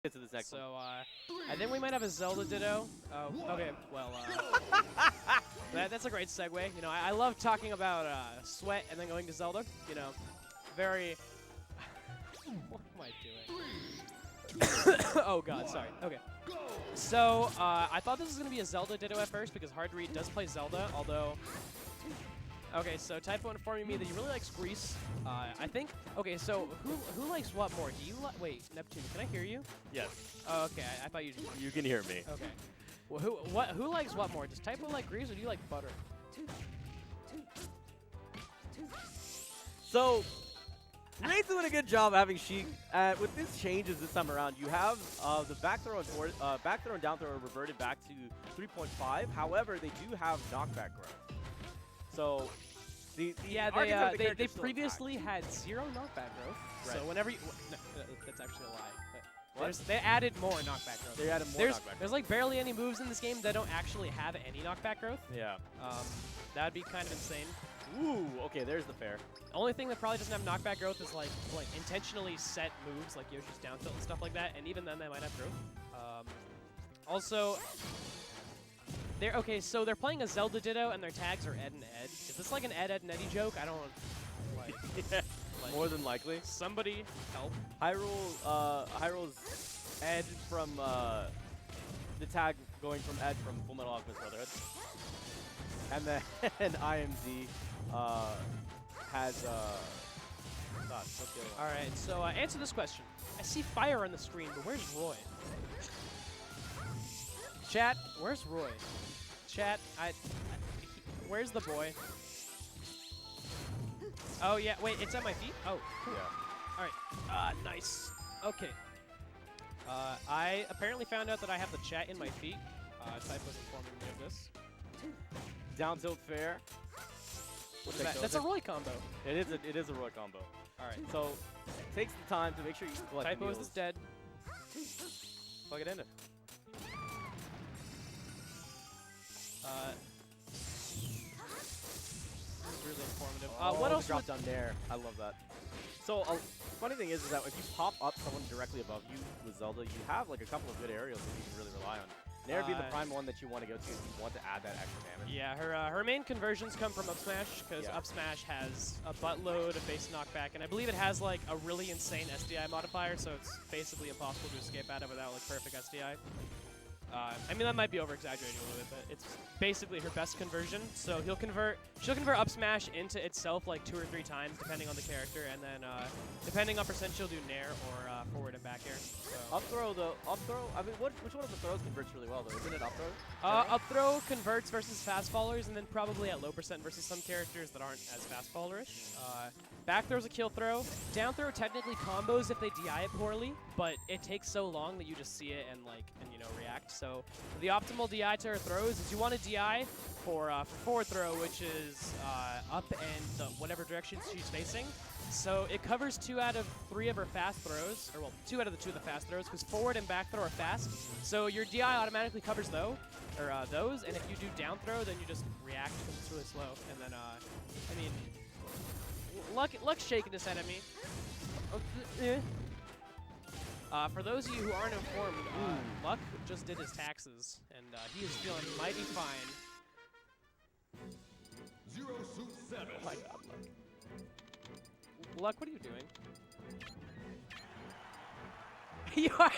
Get to this next one. So, I think we might have a Zelda Ditto. Oh, okay, well, that's a great segue. You know, I love talking about sweat and then going to Zelda. You know, very... What am I doing? Oh god, sorry. Okay. So, I thought this was going to be a Zelda Ditto at first because Reid does play Zelda, although... Okay, so Typo informing me that he really likes Grease. I think... Okay, so who likes what more? Do you like... Wait, Neptune, can I hear you? Yes. Oh, okay, I thought you... You can hear me. Okay. Well, who likes what more? Does Typo like Grease or do you like butter? So, Reid's doing a good job having Sheik. With these changes this time around, you have the back throw and down throw reverted back to 3.5. However, they do have knockback growth. So, they previously had 0 knockback growth. Right. So whenever you... No, that's actually a lie. They added more knockback growth. They added more knockback growth. There's like barely any moves in this game that don't actually have any knockback growth. Yeah. That would be kind of insane. Ooh, okay, there's the fair. The only thing that probably doesn't have knockback growth is like intentionally set moves like Yoshi's down tilt and stuff like that, and even then they might have growth. Also, so they're playing a Zelda Ditto and their tags are Ed and Ed. Is this like an Ed and Eddie joke? I don't like. Yeah, like, more than likely. Somebody help. Hyrule's Ed from the tag going from Ed from Fullmetal Alchemist Brotherhood, and then IMZ has God, what's the other one? All right, so answer this question. I see fire on the screen, but where's Roy? Chat, where's Roy? Chat, where's the boy? Oh yeah, wait, it's at my feet? Oh, cool. Yeah. All right, nice. Okay. I apparently found out that I have the chat in my feet. Type was informing me of this. Down tilt fair. That's a Roy combo. It is a Roy combo. All right. So takes the time to make sure you collect the Typo is dead. Plug it in. Really informative. What else? Drop down there. I love that. So funny thing is that if you pop up someone directly above you with Zelda, you have like a couple of good aerials that you can really rely on. Nair being the prime one that you want to go to if you want to add that extra damage. Yeah, her main conversions come from up smash because up smash has a buttload of base knockback, and I believe it has like a really insane SDI modifier, so it's basically impossible to escape out of without like perfect SDI. I mean, that might be over-exaggerating a little bit, but it's basically her best conversion. So she'll convert up smash into itself like 2 or 3 times, depending on the character, and then depending on percent, she'll do nair or forward and back air. So. Up throw though, I mean, which one of the throws converts really well though? Isn't it up throw? Up throw converts versus fast followers, and then probably at low percent versus some characters that aren't as fast followerish. Back throw's a kill throw. Down throw technically combos if they DI it poorly, but it takes so long that you just see it and you know react. So the optimal DI to her throws is you want to DI for forward throw, which is up and whatever direction she's facing. So it covers 2 out of 3 of her fast throws, or well, 2 out of the 2 of the fast throws, because forward and back throw are fast. So your DI automatically covers those, and if you do down throw, then you just react because it's really slow. And then, I mean, Luck's shaking his head at me. For those of you who aren't informed, Luck just did his taxes, and he is feeling mighty fine. 0 suit 7. Oh my god, Luck, what are you doing? You are...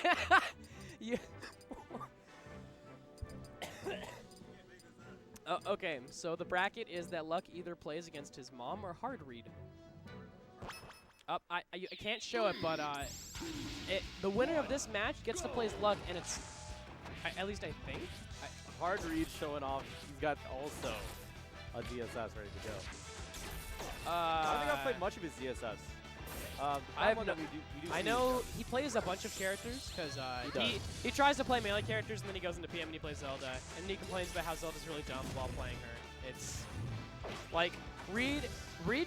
you okay, so the bracket is that Luck either plays against his mom or Reid. I can't show it, but the winner of this match gets to play as Luck, and it's... at least I think. Reid showing off. He's got also a ZSS ready to go. I don't think I've played much of his ZSS. I know he plays a bunch of characters because he tries to play melee characters and then he goes into PM and he plays Zelda, and he complains about how Zelda's really dumb while playing her. It's like Reid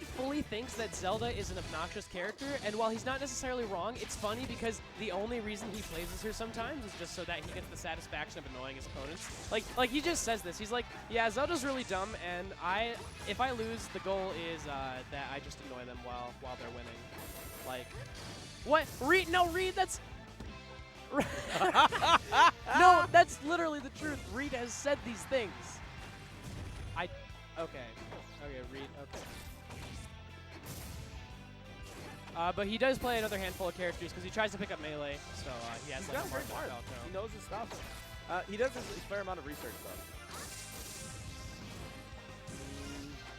fully thinks that Zelda is an obnoxious character, and while he's not necessarily wrong, it's funny because the only reason he plays as her sometimes is just so that he gets the satisfaction of annoying his opponents. Like he just says this. He's like, yeah, Zelda's really dumb, and if I lose, the goal is that I just annoy them while they're winning. Like, what? Reid? No, Reid, that's... truth, Reid has said these things. Okay, Reid, okay. But he does play another handful of characters because he tries to pick up melee, so he has like a marked out. He knows his stuff. He does a fair amount of research though.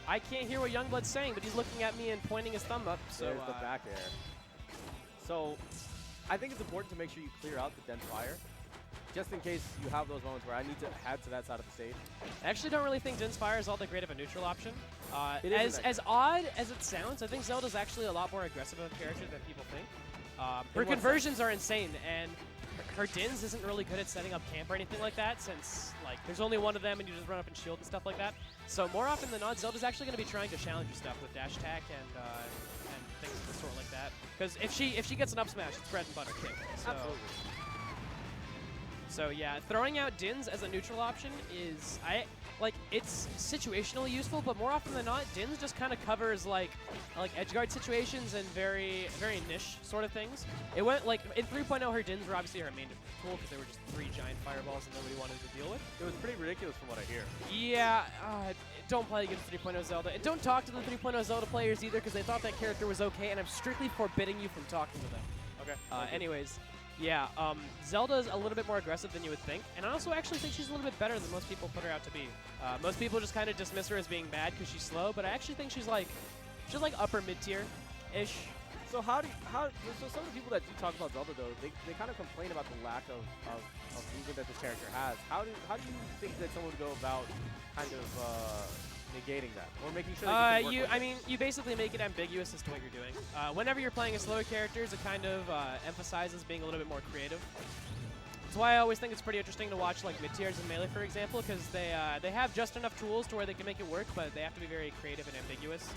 I can't hear what Youngblood's saying, but he's looking at me and pointing his thumb up. So there's the back air. So I think it's important to make sure you clear out the dense fire, just in case you have those moments where I need to head to that side of the stage. I actually don't really think dense fire is all that great of a neutral option. As odd as it sounds, I think Zelda's actually a lot more aggressive of a character than people think. Her conversions are insane, and her Dins isn't really good at setting up camp or anything like that, since like there's only one of them and you just run up and shield and stuff like that. So more often than not, Zelda's actually going to be trying to challenge your stuff with dash attack and things of the sort like that. Because if she gets an up smash, it's bread and butter kick. So, absolutely. So yeah, throwing out Dins as a neutral option is it's situationally useful, but more often than not, Dins just kind of covers like edgeguard situations and very niche sort of things. It went like in 3.0, her Dins were obviously her main tool because they were just 3 giant fireballs and nobody wanted to deal with. It was pretty ridiculous from what I hear. Yeah, don't play against 3.0 Zelda, and don't talk to the 3.0 Zelda players either because they thought that character was okay, and I'm strictly forbidding you from talking to them. Okay. Anyways. Yeah, Zelda's a little bit more aggressive than you would think, and I also actually think she's a little bit better than most people put her out to be. Most people just kind of dismiss her as being bad because she's slow, but I actually think she's like upper mid-tier-ish. So so some of the people that do talk about Zelda though, they kind of complain about the lack of movement that this character has. How do you think that someone would go about kind of negating that, or making sure that you basically make it ambiguous as to what you're doing. Whenever you're playing a slower characters, it kind of emphasizes being a little bit more creative. That's why I always think it's pretty interesting to watch like mid-tiers in Melee, for example, because they have just enough tools to where they can make it work, but they have to be very creative and ambiguous.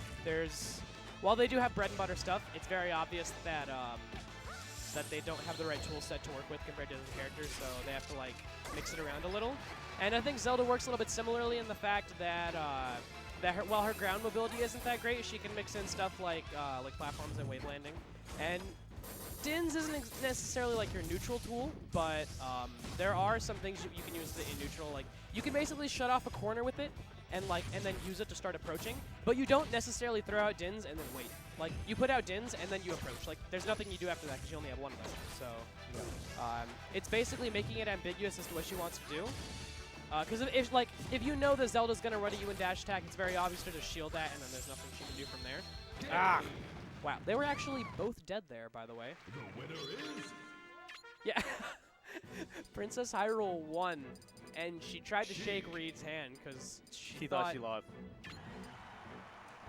While they do have bread and butter stuff, it's very obvious that that they don't have the right tool set to work with compared to other characters, so they have to like mix it around a little. And I think Zelda works a little bit similarly in the fact that while her ground mobility isn't that great, she can mix in stuff like platforms and wave landing. And Dins isn't necessarily like your neutral tool, but there are some things you can use in neutral. Like you can basically shut off a corner with it and then use it to start approaching, but you don't necessarily throw out Dins and then wait. Like you put out Dins and then you approach. Like there's nothing you do after that because you only have one of them. So it's basically making it ambiguous as to what she wants to do. Because if you know that Zelda's gonna run at you in dash attack, it's very obvious to just shield that, and then there's nothing she can do from there. Ah! Wow, they were actually both dead there, by the way. The winner is... Yeah. Princess Hyrule won, and she tried to shake Reid's hand because she thought she lost.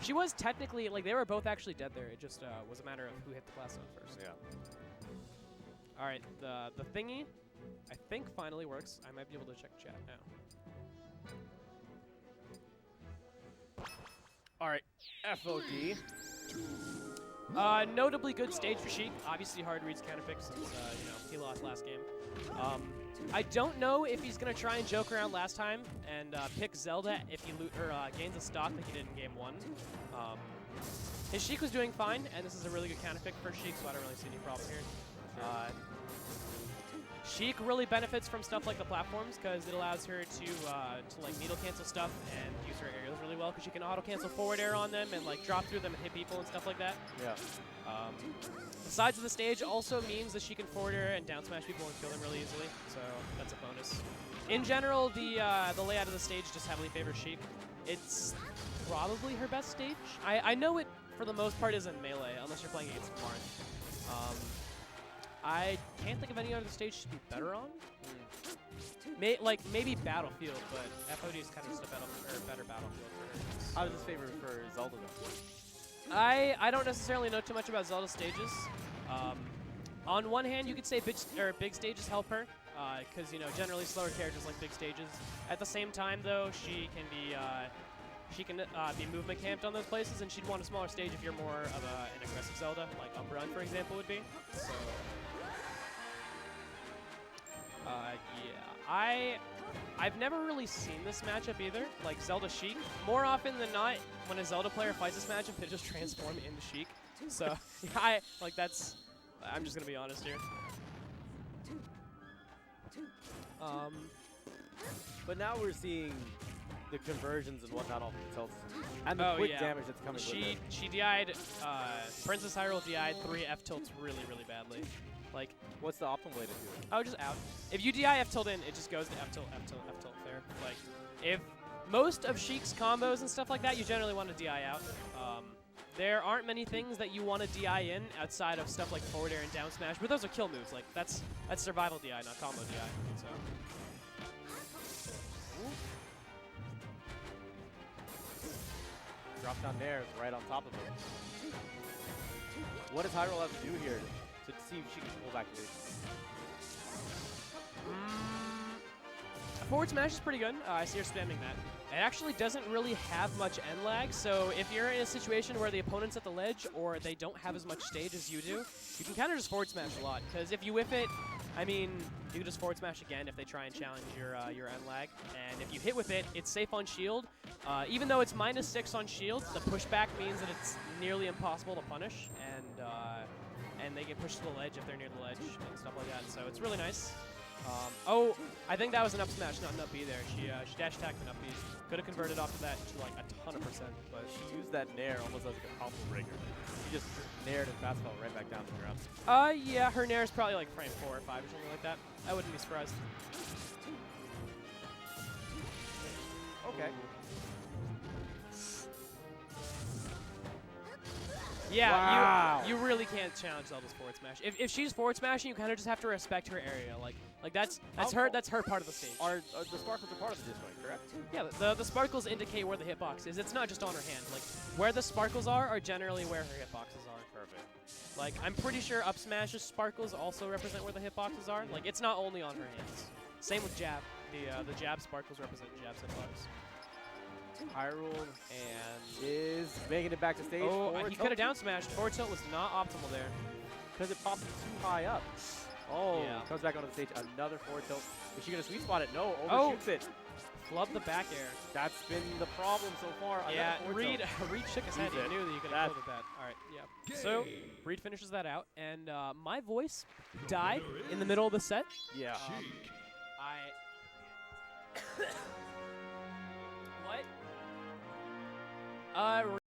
She was technically, like, they were both actually dead there. It just was a matter of who hit the blast zone first. Yeah. All right, the thingy, I think finally works. I might be able to check chat now. All right, FOD. Notably good stage for Sheik. Obviously hard Reid's counter pick since he lost last game. I don't know if he's gonna try and joke around last time and pick Zelda if he gains a stock like he did in game 1. His Sheik was doing fine, and this is a really good counter pick for Sheik, so I don't really see any problem here. Sheik really benefits from stuff like the platforms because it allows her to like needle cancel stuff and use her aerials really well because she can auto cancel forward air on them and like drop through them and hit people and stuff like that. Yeah. The sides of the stage also means that she can forward air and down smash people and kill them really easily, so that's a bonus. In general, the layout of the stage just heavily favors Sheik. It's probably her best stage. I know it for the most part isn't Melee unless you're playing against Marth. I can't think of any other stage she'd be better on. Maybe Battlefield, but FOD is kind of just a better Battlefield for her. So. How does this favor for Zelda though? I don't necessarily know too much about Zelda stages. On one hand, you could say big stages help her, because generally slower characters like big stages. At the same time, though, she can be movement camped on those places, and she'd want a smaller stage if you're more of an aggressive Zelda, like Umbra, for example, would be. So. Yeah, I've never really seen this matchup either, like Zelda Sheik. More often than not, when a Zelda player fights this matchup, it just transforms into Sheik. So, yeah, I'm just gonna be honest here. But now we're seeing the conversions and whatnot off the tilts. And the Oh, quick yeah. damage that's coming with it. She DI'd, Princess Hyrule DI'd 3 F tilts really, really badly. Like, What's the optimal way to do it? oh, just out. If you DI F tilt in, it just goes to F tilt, F tilt, F tilt fair. Like, if most of Sheik's combos and stuff like that, you generally want to DI out. There aren't many things that you want to DI in outside of stuff like forward air and down smash, but those are kill moves. Like, that's survival DI, not combo DI. So. Drop down there, right on top of it. What does Hyrule have to do here to see if she can pull back the lead? Forward smash is pretty good. I see her spamming that. It actually doesn't really have much end lag, so if you're in a situation where the opponent's at the ledge or they don't have as much stage as you do, you can kind of just forward smash a lot. Because if you whiff it, I mean, you can just forward smash again if they try and challenge your end lag. And if you hit with it, it's safe on shield. Even though it's -6 on shield, the pushback means that it's nearly impossible to punish, and they get pushed to the ledge if they're near the ledge and stuff like that. So it's really nice. Oh, I think that was an up smash, not an up B there. She dash attacked an up B. Could have converted off of that to like a ton of %. But she used that nair almost as like a combo breaker. She just naired and fast fell right back down to the ground. Yeah, her nair is probably like frame 4 or 5 or something like that. I wouldn't be surprised. Okay. Yeah, wow. you really can't challenge Zelda's forward smash. If she's forward smashing, you kind of just have to respect her area. Like that's her part of the stage. Are the sparkles a part of the disjoint, correct? Yeah, the sparkles indicate where the hitbox is. It's not just on her hand. Like where the sparkles are generally where her hitboxes are. Perfect. Like I'm pretty sure up smash's sparkles also represent where the hitboxes are. Like it's not only on her hands. Same with jab. The jab sparkles represent jab's hitbox. Hyrule and is making it back to stage. Oh, he could have down smashed. Forward tilt was not optimal there. Because it pops too high up. Oh, yeah. Comes back onto the stage. Another forward tilt. Is she going to sweet spot it? No, overshoots it. Flub the back air. That's been the problem so far. Yeah, Reid shook his head. He knew that you could have killed with that. All right, yeah. So Reid finishes that out, and my voice died in the middle of the set. Yeah. What?